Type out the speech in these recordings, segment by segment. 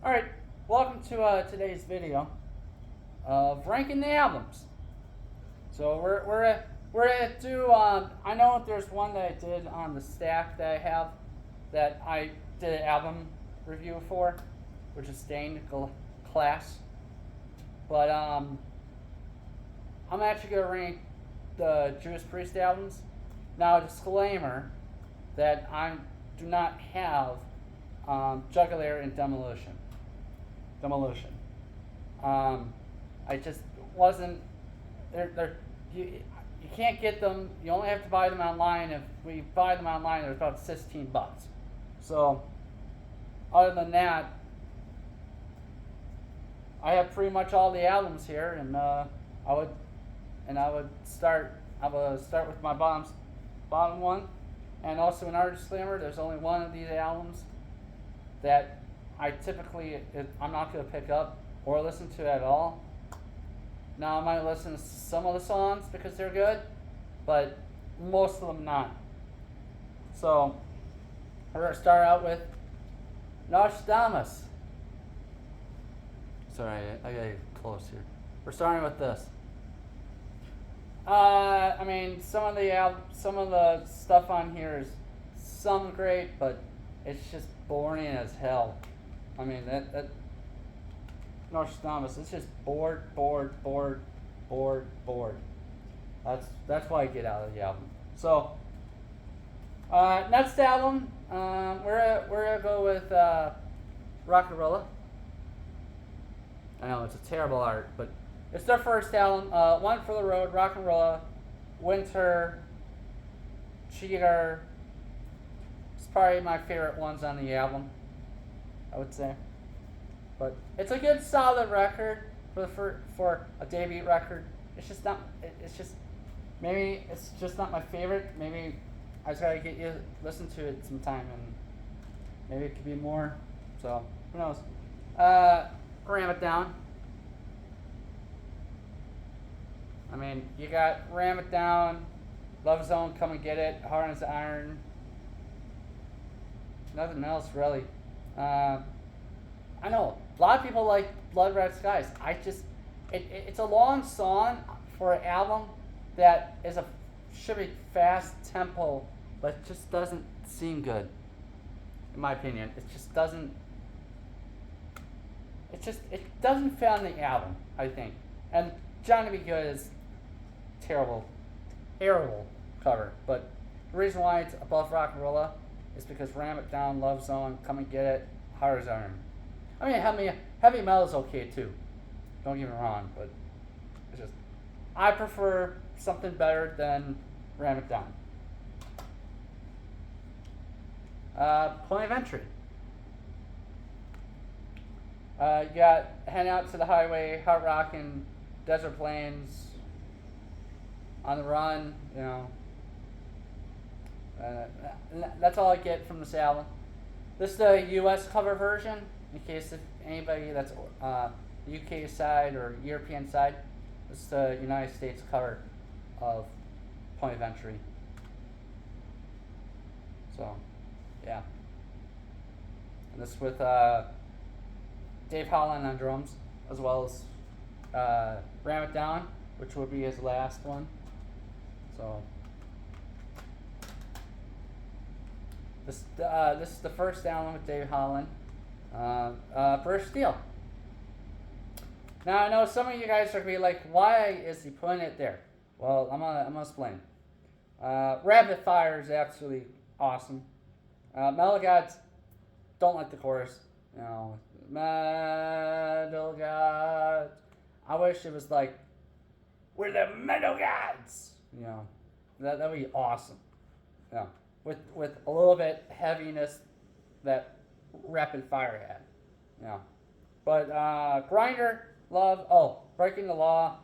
Alright, welcome to today's video of ranking the albums. So we're gonna do I know there's one that I did on the stack that I have that I did an album review for, which is Stained Class. But I'm actually gonna rank the Judas Priest albums. Now, a disclaimer that I do not have Jugular and Demolition. I just wasn't. You can't get them. You only have to buy them online. If we buy them online, they're about $16. So, other than that, I have pretty much all the albums here, and I would start with my bottom one, and also another disclaimer: there's only one of these albums that I'm not going to pick up or listen to at all. Now, I might listen to some of the songs because they're good, but most of them not. So, we're going to start out with Nostradamus. Sorry, I got to get close here. We're starting with this. I mean, some of the stuff on here is some great, but it's just boring as hell. I mean, that Nostradamus, it's just bored. That's why I get out of the album. So, next album, we're gonna go with Rock'n'Rolla. I know it's a terrible art, but it's their first album. One for the Road, Rock'n'Rolla, Winter, Cheater. It's probably my favorite ones on the album, I would say. But it's a good, solid record for a debut record. Maybe it's just not my favorite. Maybe I just gotta get you to listen to it sometime, and maybe it could be more. So who knows? Ram It Down. I mean, you got Ram It Down, Love Zone, Come and Get It, Hard as Iron. Nothing else really. I know a lot of people like Blood Red Skies. It's a long song for an album that should be fast tempo, but just doesn't seem good. In my opinion, it doesn't fit on the album, I think. And Johnny Be Good is terrible cover. But the reason why it's above Rock'n'Rolla is because Ram It Down, Love Zone, Come and Get It, Hard as Iron. I mean, heavy metal is okay too. Don't get me wrong, but it's just I prefer something better than Ram It Down. Point of Entry. You got Heading Out to the Highway, Hard Rockin', Desert Plains, On the Run. You know, that's all I get from this album. This is the U.S. cover version. In case if anybody that's UK side or European side, this is the United States cover of Point of Entry. So, yeah. And this with Dave Holland on drums, as well as Ram It Down, which would be his last one. So, this is the first album with Dave Holland. British Steel. Now I know some of you guys are gonna be like, why is he putting it there? Well, I'm gonna explain. Rapid Fire is absolutely awesome. Metal Gods, don't like the chorus. You know, Metal Gods. I wish it was like, we're the Metal Gods. You know, that'd be awesome. Yeah, with a little bit heaviness that Rapid Fire had. Yeah. But Grinder, Love, Breaking the Law.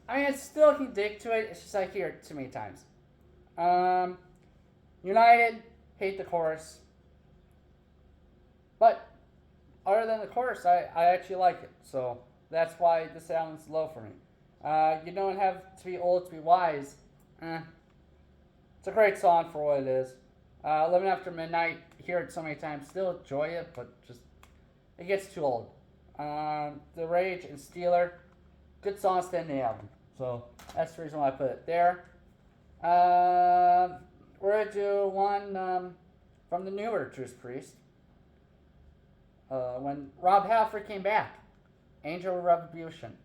I mean, I still can dig to it. It's just I hear it too many times. United, hate the chorus. But other than the chorus, I actually like it. So that's why this album's low for me. You don't have to be old to be wise. It's a great song for what it is. Living After Midnight, hear it so many times, still enjoy it, but just it gets too old. The Rage and Steeler, good songs to end the album. So that's the reason why I put it there. We're gonna do one from the newer Judas Priest. When Rob Halford came back, Angel Retribution.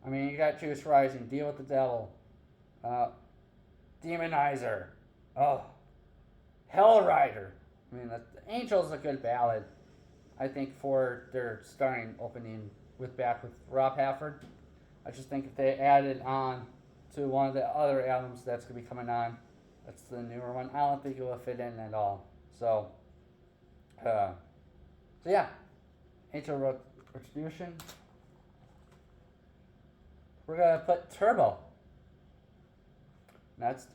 I mean, you got Judas Rising, Deal with the Devil, Demonizer, oh, Hell Rider. I mean, Angel's a good ballad, I think, for their starting opening with Rob Halford. I just think if they added on to one of the other albums that's going to be coming on, that's the newer one, I don't think it will fit in at all. So yeah, Angel Retribution. We're going to put Turbo. Next.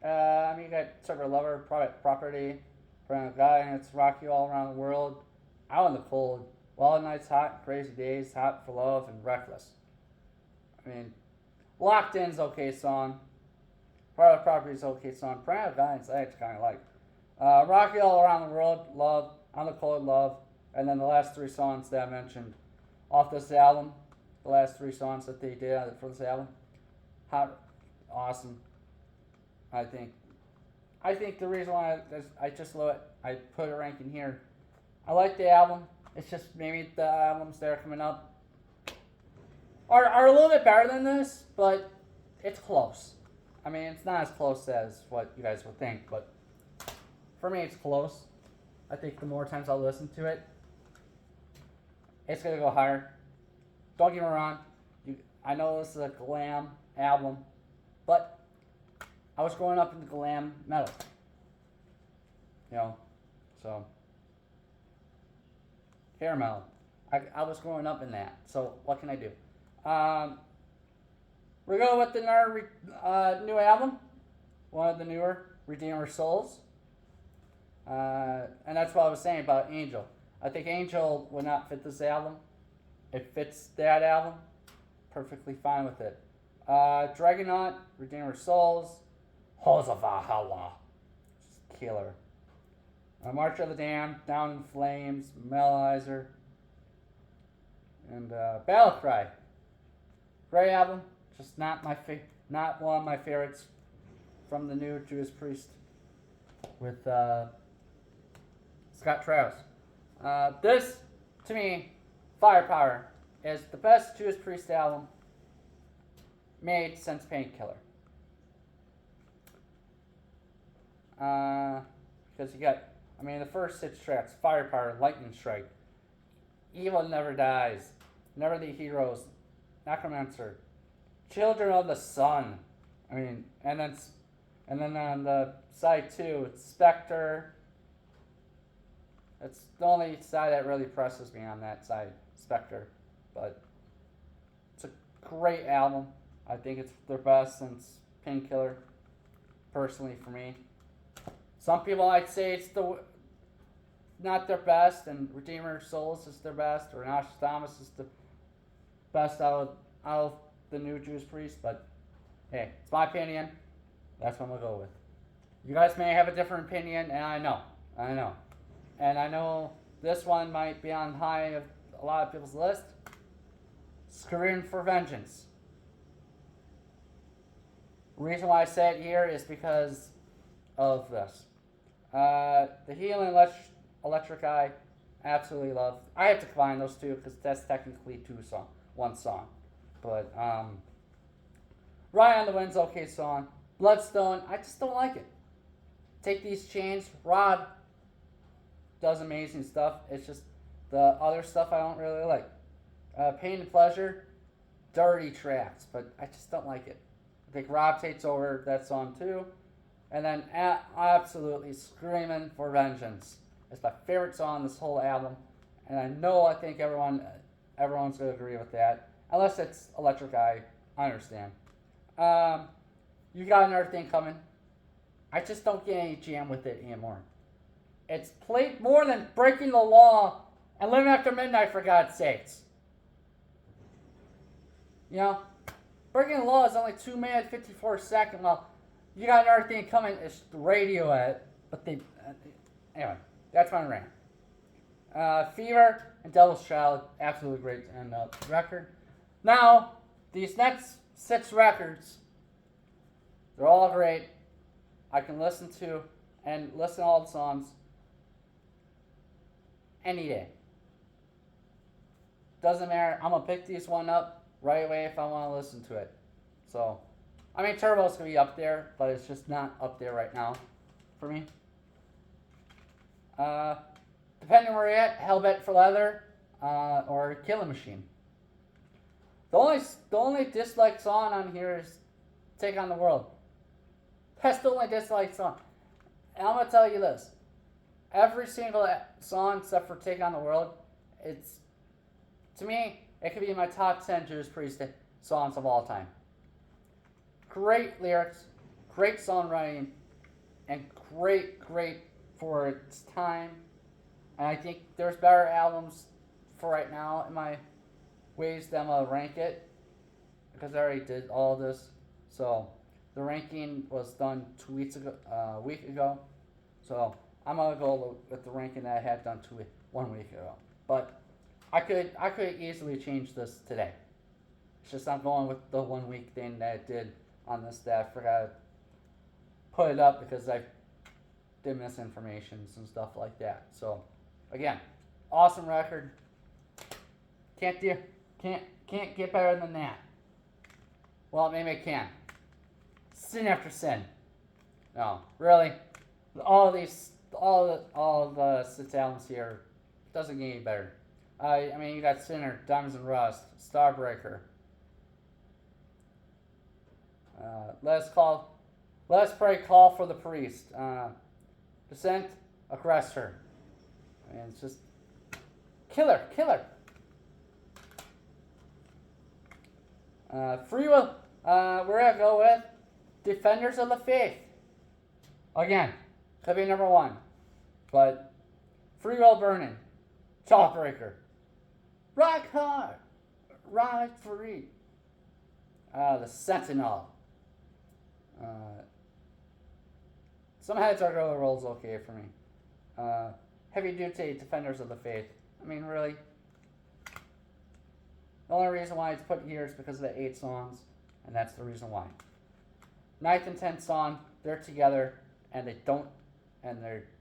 You got Turbo Lover, Private Property, From a Guy, and It's Rock You All Around the World, Out in the Cold, Wild Nights, Hot, Crazy Days, Hot for Love, and Reckless. I mean, Locked In's okay song. Private Property's okay song. Private Guidance I actually kind of like. Rock You All Around the World, Love, On the Cold, Love, and then the last three songs that I mentioned off this album. The last three songs that they did for this album. Hot, awesome. I think the reason why I just love it, I put a ranking here. I like the album. It's just maybe the albums that are coming up are a little bit better than this, but it's close. I mean, it's not as close as what you guys would think, but for me, it's close. I think the more times I'll listen to it, it's going to go higher. Don't get me wrong. I know this is a glam album, but I was growing up in glam metal. So hair metal. I was growing up in that. So what can I do? We're going with the new album, one of the newer, Redeemer Souls. And that's what I was saying about Angel. I think Angel would not fit this album. It fits that album. Perfectly fine with it. Dragonaut, Redeemer Souls, Halls of Valhalla, killer. March of the Damned, Down in Flames, Melodizer, and Battle Cry. Great album, just not not one of my favorites from the new Judas Priest with Scott Travis. This, to me, Firepower, is the best Judas Priest album made since Painkiller. Because you got, the first 6 tracks: Firepower, Lightning Strike, Evil Never Dies, Never the Heroes, Necromancer, Children of the Sun. And then on the side 2, it's Spectre. It's the only side that really presses me on that side, Spectre. But it's a great album. I think it's their best since Painkiller, personally, for me. Some people might say it's not their best, and Redeemer Souls is their best, or Nostradamus is the best out of the new Judas Priest. But hey, it's my opinion. That's what I'm gonna go with. You guys may have a different opinion, and I know, and I know this one might be on high of a lot of people's list. Screaming for Vengeance. The reason why I say it here is because of this. The Healing Electric Eye, absolutely love. I have to combine those two because that's technically one song. But Ride on the Wind's okay song. Bloodstone, I just don't like it. Take These Chains, Rod does amazing stuff. It's just the other stuff I don't really like. Pain and Pleasure, dirty tracks, but I just don't like it. I think Rob takes over that song too. And then absolutely Screaming for Vengeance. It's my favorite song on this whole album. And I think everyone's going to agree with that. Unless it's Electric Eye, I understand. You Got Another Thing Coming. I just don't get any jam with it anymore. It's played more than Breaking the Law and Living After Midnight, for God's sakes. Breaking the Law is only 2 minutes, 54 seconds. Well, You Got Another Thing Coming is the radio at, but anyway, that's my rant. Fever and Devil's Child, absolutely great to end up the record. Now, these next 6 records, they're all great. I can listen to all the songs any day. Doesn't matter. I'm going to pick these one up right away if I want to listen to it. So, I mean, Turbo's going to be up there, but it's just not up there right now for me. Depending where you're at, Hellbent for Leather or Killing Machine. The only disliked song on here is Take on the World. That's the only disliked song. And I'm going to tell you this. Every single song except for Take on the World, to me, it could be in my top 10 Judas Priest songs of all time. Great lyrics, great songwriting, and great for its time. And I think there's better albums for right now in my ways that I'm going to rank it, because I already did all this. So the ranking was done 2 weeks ago, a week ago. So I'm going to go with the ranking that I had done 1 week ago. But I could easily change this today. It's just I'm going with the 1 week thing that I did on this that I forgot to put it up because I did misinformation and stuff like that. So again, awesome record. Can't get better than that. Well, maybe I can. Sin after sin. No, really. All the 6 albums here doesn't get any better. I mean, you got Sinner, Diamonds and Rust, Starbreaker. Let's Pray, Call for the Priest. Descent, Aggressor. I mean, it's just killer. Free Will. We're gonna go with Defenders of the Faith. Again, could be number 1, but Free Will Burning, Jawbreaker, Rock Hard, Ride Free, The Sentinel. Some Heads Are Gonna Roll's okay for me. Heavy Duty, Defenders of the Faith. I mean, really. The only reason why it's put here is because of the 8 songs, and that's the reason why. 9th and 10th song, they're together, and they're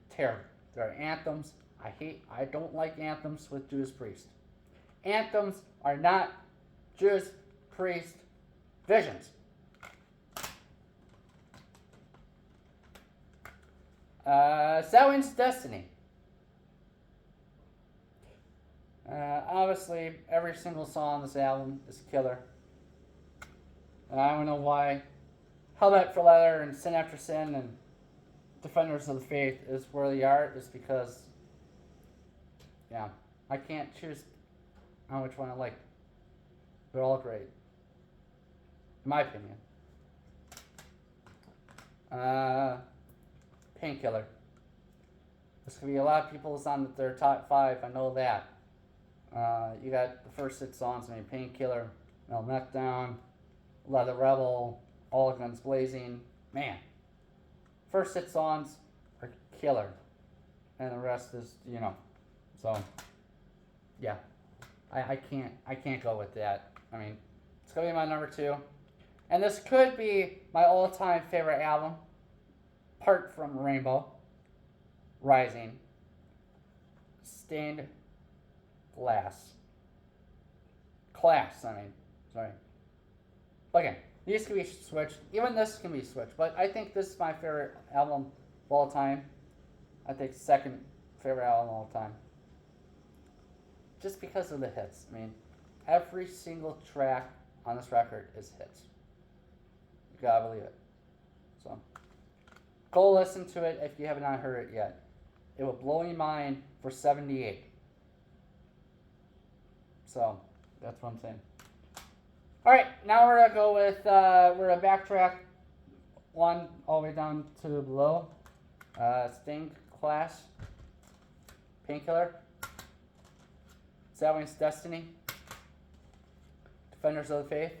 terrible. They're anthems. I don't like anthems with Judas Priest. Anthems are not Judas Priest visions. Selwyn's Destiny. Obviously, every single song on this album is killer. I don't know why Hellbent for Leather and Sin After Sin and Defenders of the Faith is where they are, is because, yeah, I can't choose on which one I like. They're all great, in my opinion. Painkiller. This could be a lot of people's on their top 5. I know that. You got the first 6 songs. I mean, Painkiller, Meltdown, Leather Rebel, All Guns Blazing. Man, first 6 songs are killer, and the rest is, So, yeah, I can't go with that. I mean, it's gonna be my number 2, and this could be my all-time favorite album, apart from Rainbow, Rising, Stained Glass. Okay, these can be switched. Even this can be switched, but I think this is my favorite album of all time. I think second favorite album of all time. Just because of the hits. I mean, every single track on this record is hits. You gotta believe it. So, go listen to it if you have not heard it yet. It will blow your mind for 78. So, that's what I'm saying. Alright, now we're going to go with, we're going to backtrack 1 all the way down to below. Stained Glass, Painkiller, Selwyn's Destiny, Defenders of the Faith,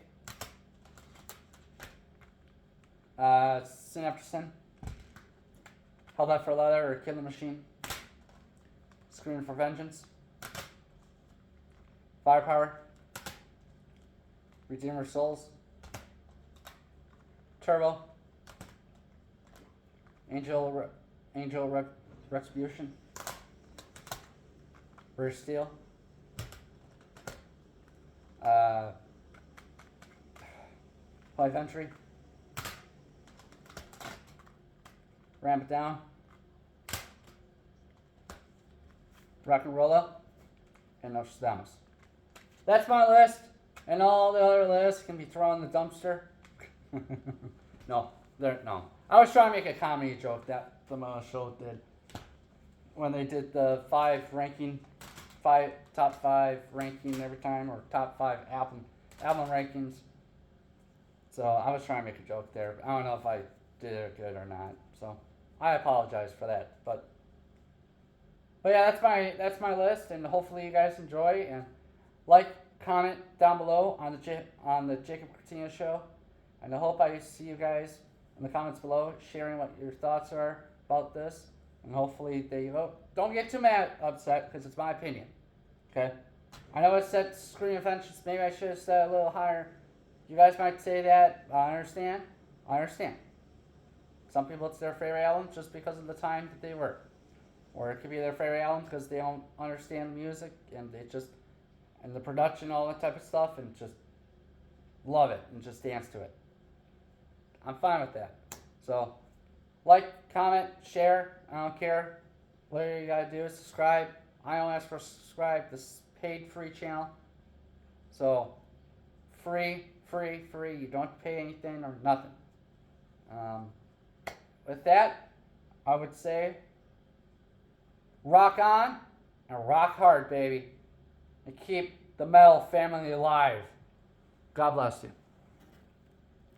Sin After Sin, Hellbent for Leather or Killing Machine, Screaming for Vengeance. Firepower. Redeemer Souls. Turbo. Angel Retribution. British Steel. Five Entry. Ramp It Down. Rock and Rolla. And Nostradamus. That's my list. And all the other lists can be thrown in the dumpster. No. I was trying to make a comedy joke that the Mo Show did when they did the top five ranking every time, or top five album rankings. So I was trying to make a joke there. I don't know if I did it good or not. So I apologize for that. But yeah, that's my list, and hopefully you guys enjoy, and like, comment down below on the Jacob Cortina Show, and I hope I see you guys in the comments below sharing what your thoughts are about this, and hopefully they vote. Don't get too upset, because it's my opinion. Okay, I know it said Screaming Vengeance. Maybe I should have said a little higher. You guys might say that. I understand. Some people, it's their favorite album just because of the time that they were. Or it could be their favorite album because they don't understand the music and and the production, all that type of stuff, and just love it and just dance to it. I'm fine with that. So, like, comment, share. I don't care. Whatever you gotta do is subscribe. I don't ask for subscribe. This is paid free channel. So, free. You don't pay anything or nothing. With that, I would say, rock on and rock hard, baby. And keep the metal family alive. God bless you.